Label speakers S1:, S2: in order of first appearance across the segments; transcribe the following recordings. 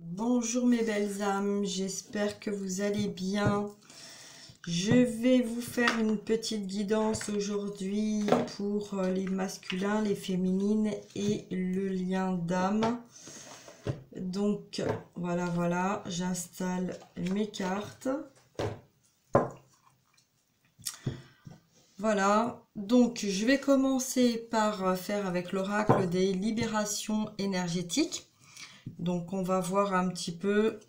S1: Bonjour mes belles âmes, j'espère que vous allez bien. Je vais vous faire une petite guidance aujourd'hui pour les masculins, les féminines et le lien d'âme. Donc voilà, j'installe mes cartes. Voilà, donc je vais commencer par faire avec l'oracle des libérations énergétiques. Donc on va voir un petit peu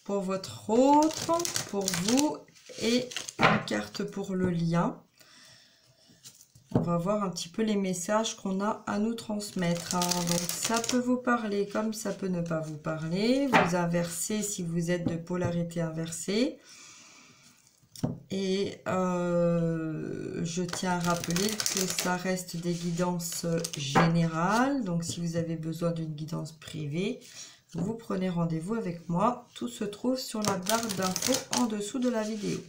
S1: pour votre autre, pour vous, et une carte pour le lien. On va voir un petit peu les messages qu'on a à nous transmettre. Donc ça peut vous parler comme ça peut ne pas vous parler. Vous inversez si vous êtes de polarité inversée. Et je tiens à rappeler que ça reste des guidances générales. Donc si vous avez besoin d'une guidance privée, vous prenez rendez-vous avec moi. Tout se trouve sur la barre d'infos en dessous de la vidéo.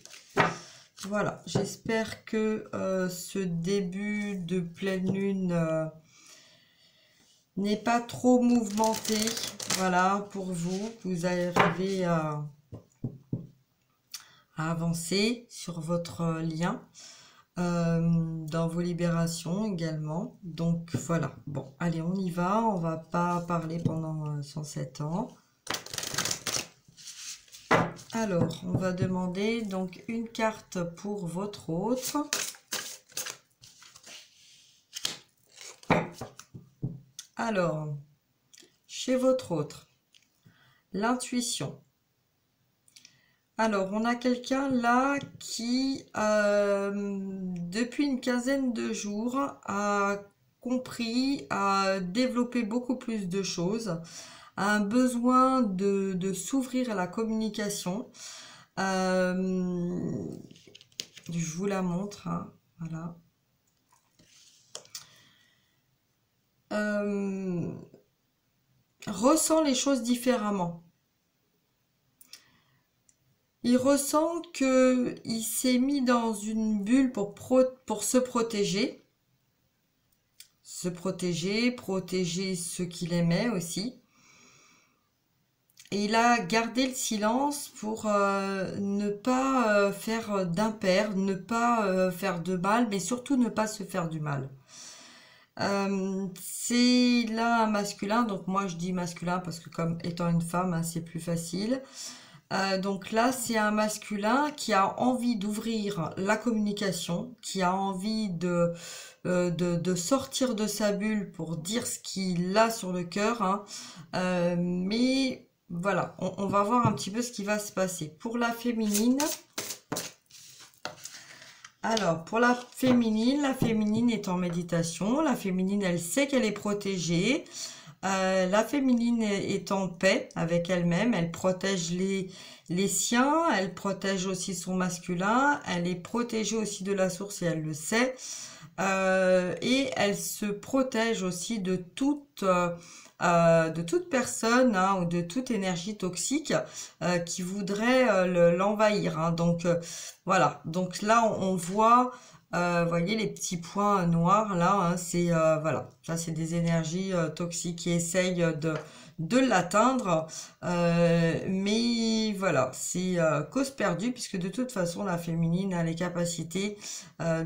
S1: Voilà, j'espère que ce début de pleine lune n'est pas trop mouvementé. Voilà, pour vous, vous arrivez à avancer sur votre lien. Dans vos libérations également. Donc voilà, bon, allez, on y va. On va pas parler pendant 107 ans. Alors, on va demander donc une carte pour votre autre. Alors, chez votre autre, l'intuition. Alors, on a quelqu'un là qui, depuis une quinzaine de jours, a compris, a développé beaucoup plus de choses, a un besoin de s'ouvrir à la communication. Je vous la montre, hein, voilà. Ressent les choses différemment. Il ressent qu'il s'est mis dans une bulle pour se protéger. Se protéger, protéger ceux qu'il aimait aussi. Et il a gardé le silence pour ne pas faire d'impair, ne pas faire de mal, mais surtout ne pas se faire du mal. C'est là un masculin, donc moi je dis masculin parce que comme étant une femme, hein, c'est plus facile. Donc là, c'est un masculin qui a envie d'ouvrir la communication, qui a envie de sortir de sa bulle pour dire ce qu'il a sur le cœur. Hein. Mais voilà, on va voir un petit peu ce qui va se passer. Pour la féminine, alors pour la féminine est en méditation. La féminine, elle sait qu'elle est protégée. La féminine est en paix avec elle-même, elle protège les siens, elle protège aussi son masculin, elle est protégée aussi de la source et elle le sait. Et elle se protège aussi de toute personne, hein, ou de toute énergie toxique qui voudrait l'envahir. Hein. Donc voilà, donc là on voit... voyez les petits points noirs là, hein, c'est voilà, ça c'est des énergies toxiques qui essayent de l'atteindre, mais voilà, c'est cause perdue puisque de toute façon la féminine a les capacités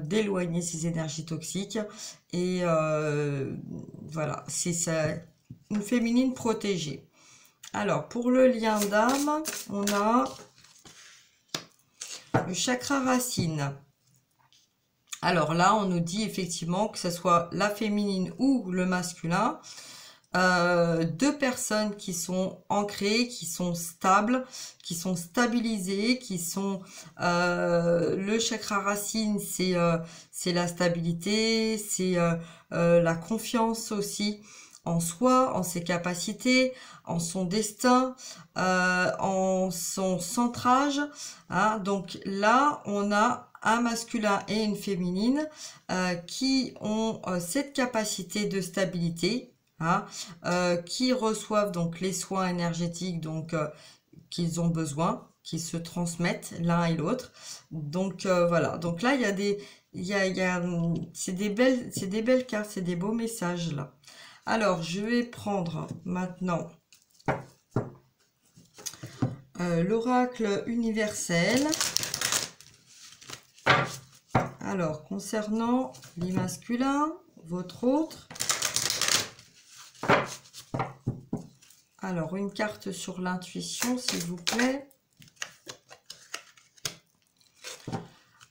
S1: d'éloigner ces énergies toxiques et voilà, c'est ça, une féminine protégée. Alors pour le lien d'âme, on a le chakra racine. Alors là, on nous dit effectivement que ce soit la féminine ou le masculin, deux personnes qui sont ancrées, qui sont stables, qui sont stabilisées, qui sont... le chakra racine, c'est la stabilité, c'est la confiance aussi en soi, en ses capacités, en son destin, en son centrage. Hein. Donc là, on a un masculin et une féminine qui ont cette capacité de stabilité, hein, qui reçoivent donc les soins énergétiques donc qu'ils ont besoin, qui se transmettent l'un et l'autre. Donc voilà. Donc là, il y a des, c'est des belles cartes, c'est des beaux messages là. Alors, je vais prendre maintenant l'oracle universel. Alors, concernant les masculins, votre autre. Alors, une carte sur l'intuition, s'il vous plaît.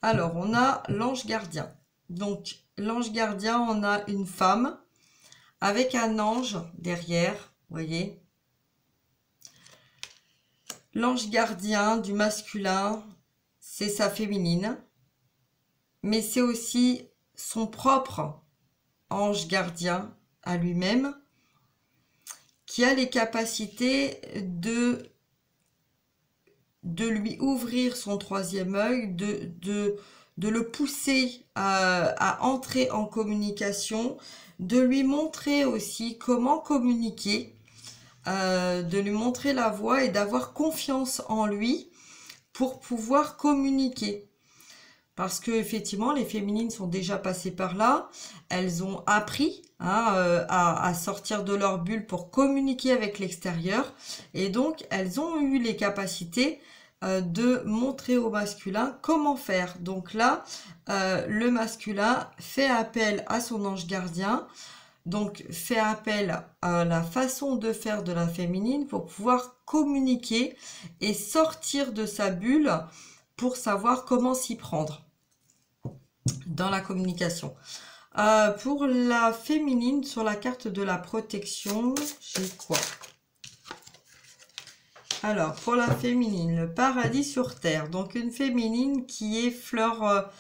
S1: Alors, on a l'ange gardien. Donc, l'ange gardien, on a une femme avec un ange derrière, vous voyez. L'ange gardien du masculin, c'est sa féminine, mais c'est aussi son propre ange gardien à lui-même, qui a les capacités de lui ouvrir son troisième œil, de le pousser à entrer en communication, de lui montrer aussi comment communiquer, de lui montrer la voie et d'avoir confiance en lui pour pouvoir communiquer. Parce que effectivement, les féminines sont déjà passées par là. Elles ont appris à sortir de leur bulle pour communiquer avec l'extérieur. Et donc, elles ont eu les capacités de montrer au masculin comment faire. Donc là, le masculin fait appel à son ange gardien. Donc, fait appel à la façon de faire de la féminine pour pouvoir communiquer et sortir de sa bulle pour savoir comment s'y prendre dans la communication. Pour la féminine, sur la carte de la protection, j'ai quoi? Alors, pour la féminine, le paradis sur terre. Donc, une féminine qui est fleur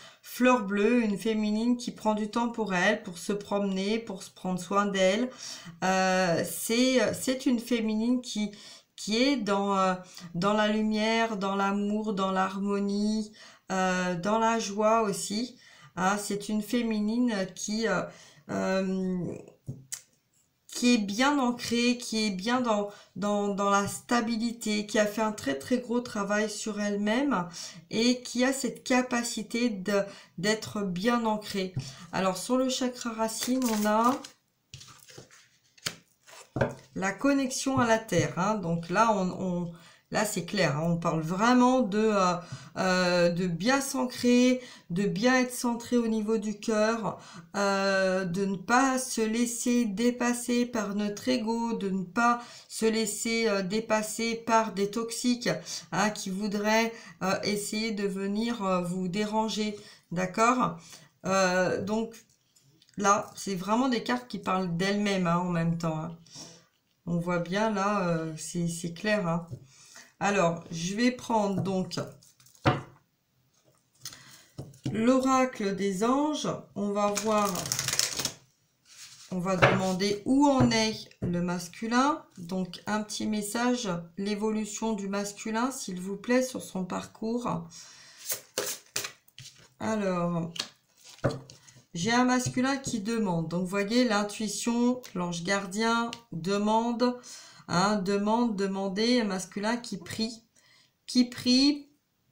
S1: bleue, une féminine qui prend du temps pour elle, pour se promener, pour se prendre soin d'elle. C'est une féminine qui est dans la lumière, dans l'amour, dans l'harmonie, dans la joie aussi. C'est une féminine qui est bien ancrée, qui est bien dans la stabilité, qui a fait un très très gros travail sur elle-même et qui a cette capacité d'être bien ancrée. Alors sur le chakra racine, on a la connexion à la terre. Donc là, là c'est clair, on parle vraiment de bien s'ancrer, de bien être centré au niveau du cœur, de ne pas se laisser dépasser par notre ego, de ne pas se laisser dépasser par des toxiques qui voudraient essayer de venir vous déranger, d'accord? Donc là, c'est vraiment des cartes qui parlent d'elles-mêmes en même temps. On voit bien là, c'est clair. Alors, je vais prendre donc l'oracle des anges. On va voir, on va demander où en est le masculin. Donc, un petit message, l'évolution du masculin, s'il vous plaît, sur son parcours. Alors, j'ai un masculin qui demande. Donc, vous voyez, l'intuition, l'ange gardien, demande. Demander, un masculin qui prie.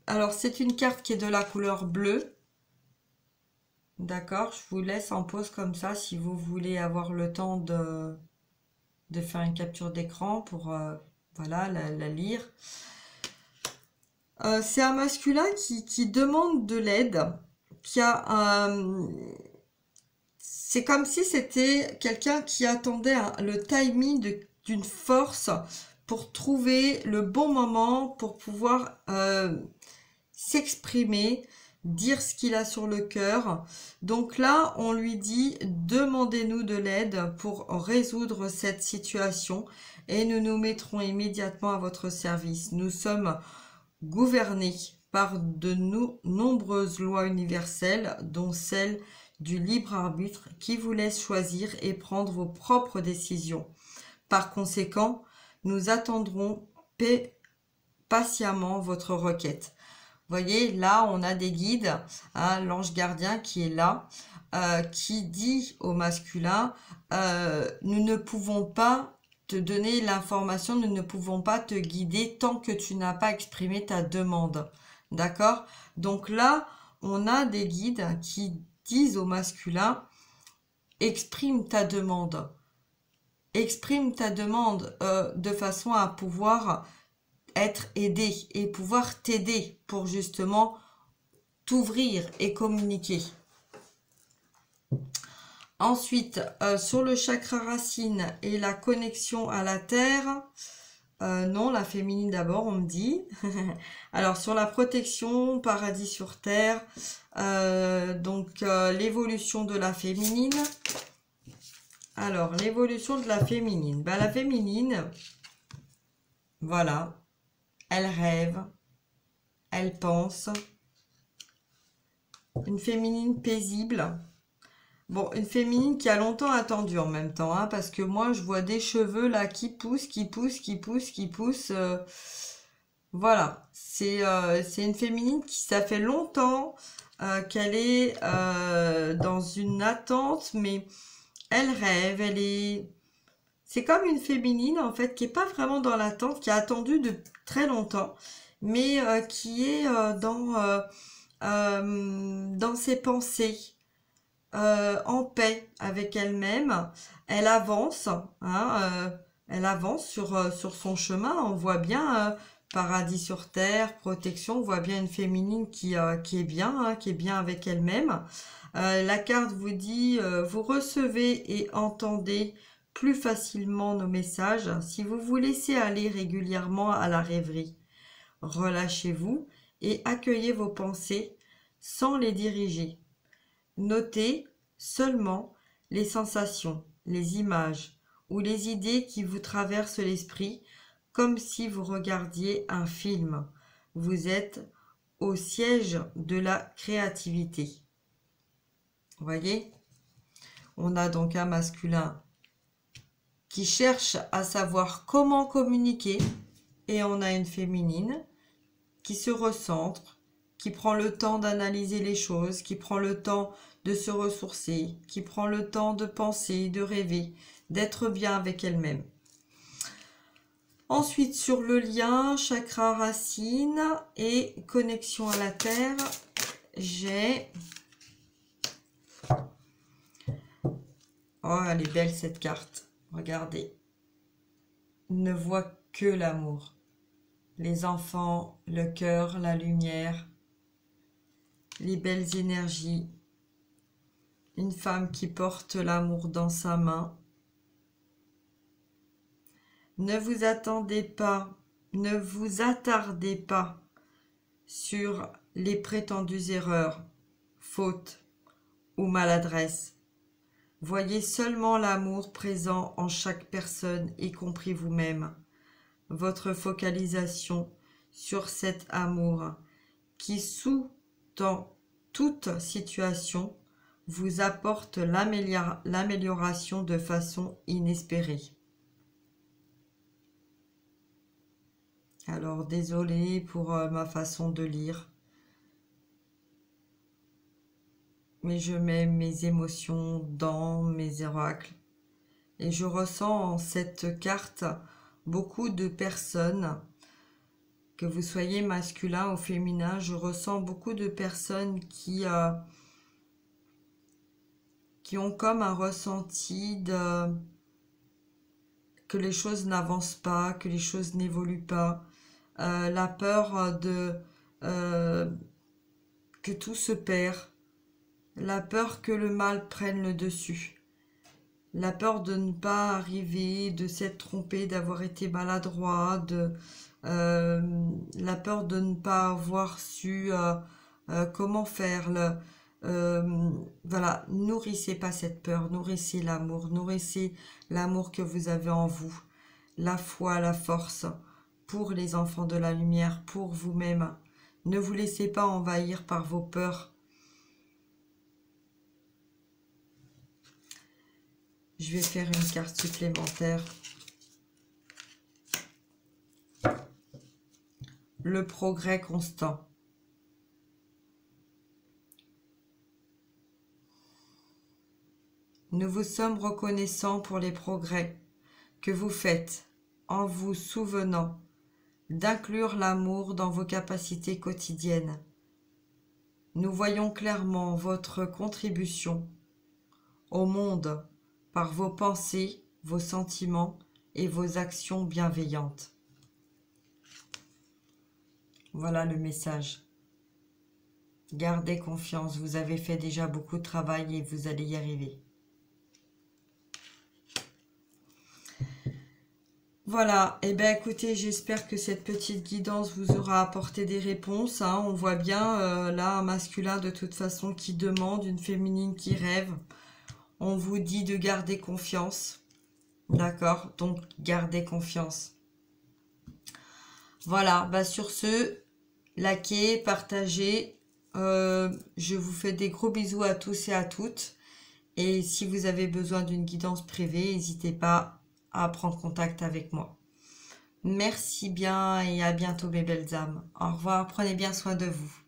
S1: Alors, c'est une carte qui est de la couleur bleue. D'accord, je vous laisse en pause comme ça si vous voulez avoir le temps de faire une capture d'écran pour voilà, la lire. C'est un masculin qui demande de l'aide, qui a c'est comme si c'était quelqu'un qui attendait le timing d'une force pour trouver le bon moment pour pouvoir s'exprimer, dire ce qu'il a sur le cœur. Donc là, on lui dit, demandez-nous de l'aide pour résoudre cette situation et nous nous mettrons immédiatement à votre service. Nous sommes gouvernés par de nombreuses lois universelles, dont celle du libre arbitre qui vous laisse choisir et prendre vos propres décisions. Par conséquent, nous attendrons patiemment votre requête. Vous voyez, là, on a des guides, l'ange gardien qui est là, qui dit au masculin, nous ne pouvons pas te donner l'information, nous ne pouvons pas te guider tant que tu n'as pas exprimé ta demande. D'accord? Donc là, on a des guides qui disent au masculin, exprime ta demande. exprime ta demande de façon à pouvoir être aidé et pouvoir t'aider pour justement t'ouvrir et communiquer. Ensuite, sur le chakra racine et la connexion à la terre, non, la féminine d'abord, on me dit. Alors, sur la protection, paradis sur terre, donc l'évolution de la féminine. Alors, l'évolution de la féminine. Ben, la féminine, voilà, elle rêve, elle pense. Une féminine paisible. Bon, une féminine qui a longtemps attendu en même temps, hein, parce que moi, je vois des cheveux là qui poussent, qui poussent, qui poussent, qui poussent. Voilà, c'est une féminine qui, ça fait longtemps qu'elle est dans une attente, mais elle rêve, elle est... C'est comme une féminine, en fait, qui est pas vraiment dans l'attente, qui a attendu de très longtemps, mais qui est dans ses pensées. En paix avec elle-même, elle avance, hein, elle avance sur son chemin. On voit bien paradis sur terre, protection. On voit bien une féminine qui est bien, hein, qui est bien avec elle-même. La carte vous dit vous recevez et entendez plus facilement nos messages. Si vous vous laissez aller régulièrement à la rêverie, relâchez-vous et accueillez vos pensées sans les diriger. Notez seulement les sensations, les images ou les idées qui vous traversent l'esprit comme si vous regardiez un film. Vous êtes au siège de la créativité. Vous voyez? On a donc un masculin qui cherche à savoir comment communiquer et on a une féminine qui se recentre, qui prend le temps d'analyser les choses, qui prend le temps de se ressourcer, qui prend le temps de penser, de rêver, d'être bien avec elle-même. Ensuite, sur le lien, chakra racine et connexion à la terre, j'ai... Oh, elle est belle cette carte. Regardez. Ne voit que l'amour. Les enfants, le cœur, la lumière, les belles énergies. Une femme qui porte l'amour dans sa main. Ne vous attardez pas sur les prétendues erreurs, fautes ou maladresses. Voyez seulement l'amour présent en chaque personne, y compris vous-même. Votre focalisation sur cet amour qui sous-tend toute situation vous apporte l'amélioration de façon inespérée. Alors, désolée pour ma façon de lire, mais je mets mes émotions dans mes oracles. Et je ressens en cette carte beaucoup de personnes, que vous soyez masculin ou féminin, je ressens beaucoup de personnes qui ont comme un ressenti que les choses n'avancent pas, que les choses n'évoluent pas, la peur que tout se perd, la peur que le mal prenne le dessus, la peur de ne pas arriver, de s'être trompé, d'avoir été maladroit, la peur de ne pas avoir su comment faire. Voilà, nourrissez pas cette peur, nourrissez l'amour que vous avez en vous, la foi, la force pour les enfants de la lumière, pour vous-même. Ne vous laissez pas envahir par vos peurs. Je vais faire une carte supplémentaire. Le progrès constant. Nous vous sommes reconnaissants pour les progrès que vous faites en vous souvenant d'inclure l'amour dans vos capacités quotidiennes. Nous voyons clairement votre contribution au monde par vos pensées, vos sentiments et vos actions bienveillantes. Voilà le message. Gardez confiance, vous avez fait déjà beaucoup de travail et vous allez y arriver. Voilà, et bien écoutez, j'espère que cette petite guidance vous aura apporté des réponses. Hein. On voit bien là un masculin de toute façon qui demande, une féminine qui rêve. On vous dit de garder confiance. D'accord, donc gardez confiance. Voilà, bah sur ce, likez, partagez. Je vous fais des gros bisous à tous et à toutes. Et si vous avez besoin d'une guidance privée, n'hésitez pas à prendre contact avec moi. Merci bien et à bientôt mes belles âmes. Au revoir, prenez bien soin de vous.